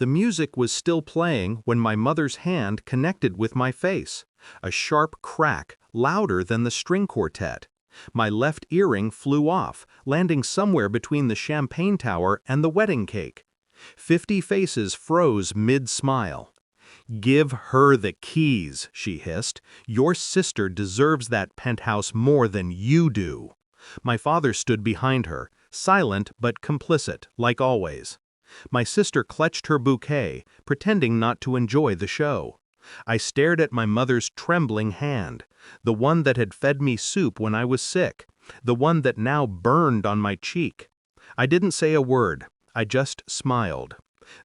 The music was still playing when my mother's hand connected with my face. A sharp crack, louder than the string quartet. My left earring flew off, landing somewhere between the champagne tower and the wedding cake. 50 faces froze mid-smile. "Give her the keys," she hissed. "Your sister deserves that penthouse more than you do." My father stood behind her, silent but complicit, like always. My sister clutched her bouquet, pretending not to enjoy the show. I stared at my mother's trembling hand, the one that had fed me soup when I was sick, the one that now burned on my cheek. I didn't say a word, I just smiled.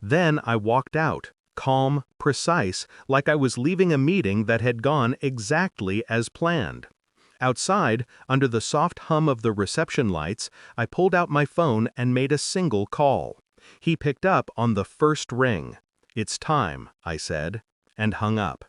Then I walked out, calm, precise, like I was leaving a meeting that had gone exactly as planned. Outside, under the soft hum of the reception lights, I pulled out my phone and made a single call. He picked up on the first ring. "It's time," I said, and hung up.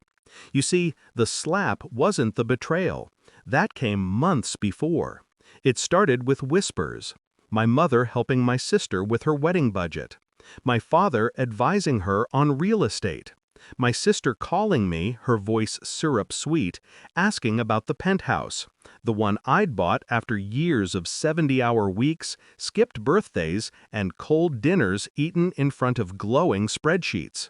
You see, the slap wasn't the betrayal. That came months before. It started with whispers. My mother helping my sister with her wedding budget. My father advising her on real estate. My sister calling me, her voice syrup sweet, asking about the penthouse, the one I'd bought after years of 70-hour weeks, skipped birthdays, and cold dinners eaten in front of glowing spreadsheets.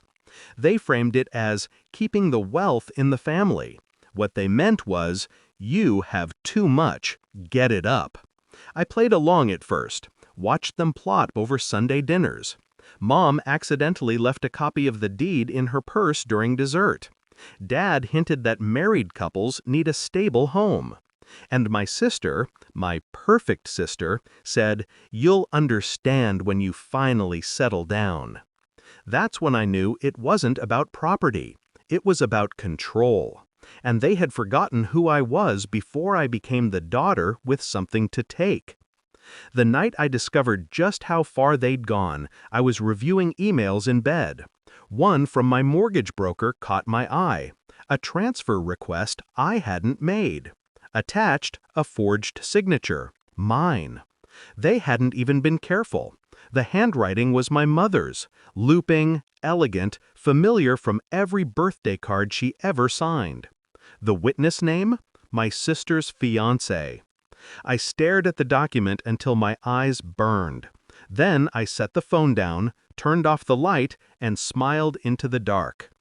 They framed it as keeping the wealth in the family. What they meant was, "You have too much, get it up." I played along at first, watched them plot over Sunday dinners. Mom accidentally left a copy of the deed in her purse during dessert. Dad hinted that married couples need a stable home. And my sister, my perfect sister, said, "You'll understand when you finally settle down." That's when I knew it wasn't about property. It was about control. And they had forgotten who I was before I became the daughter with something to take. The night I discovered just how far they'd gone, I was reviewing emails in bed. One from my mortgage broker caught my eye. A transfer request I hadn't made. Attached, a forged signature. Mine. They hadn't even been careful. The handwriting was my mother's, looping, elegant, familiar from every birthday card she ever signed. The witness name? My sister's fiancé. I stared at the document until my eyes burned. Then I set the phone down, turned off the light, and smiled into the dark.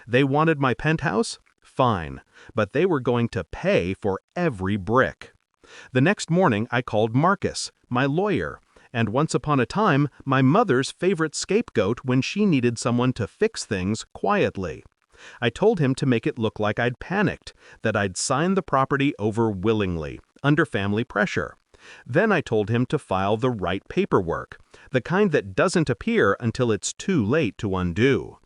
They wanted my penthouse? Fine, but they were going to pay for every brick. The next morning I called Marcus, my lawyer, and once upon a time my mother's favorite scapegoat when she needed someone to fix things quietly. I told him to make it look like I'd panicked, that I'd signed the property over willingly, under family pressure. Then I told him to file the right paperwork, the kind that doesn't appear until it's too late to undo.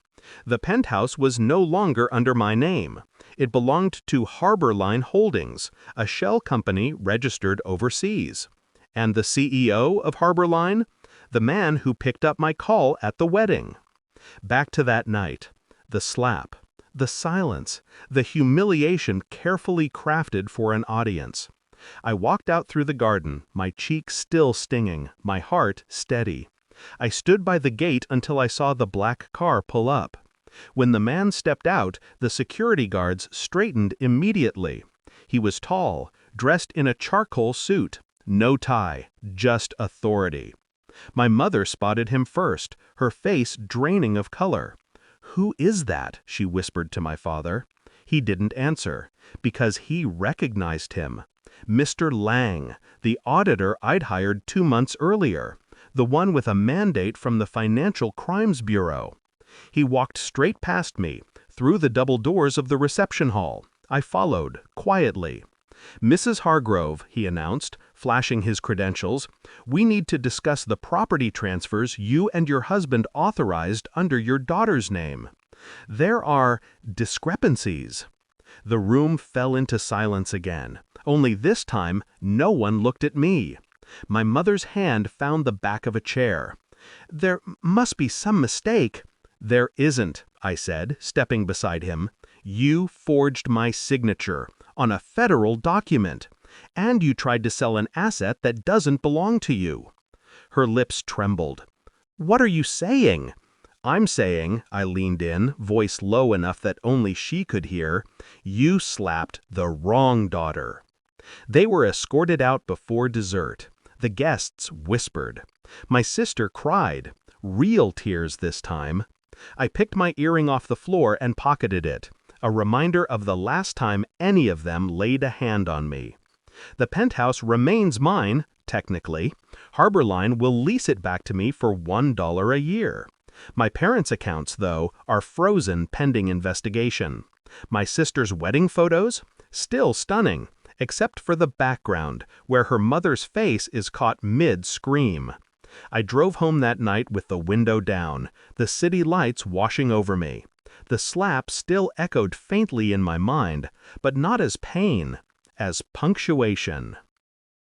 The penthouse was no longer under my name. It belonged to Harbor Line Holdings, a shell company registered overseas. And the CEO of Harbor Line? The man who picked up my call at the wedding. Back to that night. The slap, the silence, the humiliation carefully crafted for an audience. I walked out through the garden, my cheek still stinging, my heart steady. I stood by the gate until I saw the black car pull up. When the man stepped out, the security guards straightened immediately. He was tall, dressed in a charcoal suit, no tie, just authority. My mother spotted him first, her face draining of color. "Who is that?" she whispered to my father. He didn't answer, because he recognized him. Mr. Lang, the auditor I'd hired 2 months earlier, the one with a mandate from the Financial Crimes Bureau. He walked straight past me, through the double doors of the reception hall. I followed, quietly. "Mrs. Hargrove," he announced, flashing his credentials, "we need to discuss the property transfers you and your husband authorized under your daughter's name. There are discrepancies." The room fell into silence again, only this time no one looked at me. My mother's hand found the back of a chair. "There must be some mistake." "There isn't," I said, stepping beside him. "You forged my signature on a federal document, and you tried to sell an asset that doesn't belong to you." Her lips trembled. "What are you saying?" I'm saying, I leaned in, voice low enough that only she could hear, you slapped the wrong daughter. They were escorted out before dessert. The guests whispered. My sister cried. Real tears this time. I picked my earring off the floor and pocketed it, a reminder of the last time any of them laid a hand on me. The penthouse remains mine, technically. Harborline will lease it back to me for $1 a year. My parents' accounts, though, are frozen pending investigation. My sister's wedding photos? Still stunning, except for the background, where her mother's face is caught mid-scream. I drove home that night with the window down, the city lights washing over me. The slap still echoed faintly in my mind, but not as pain, as punctuation.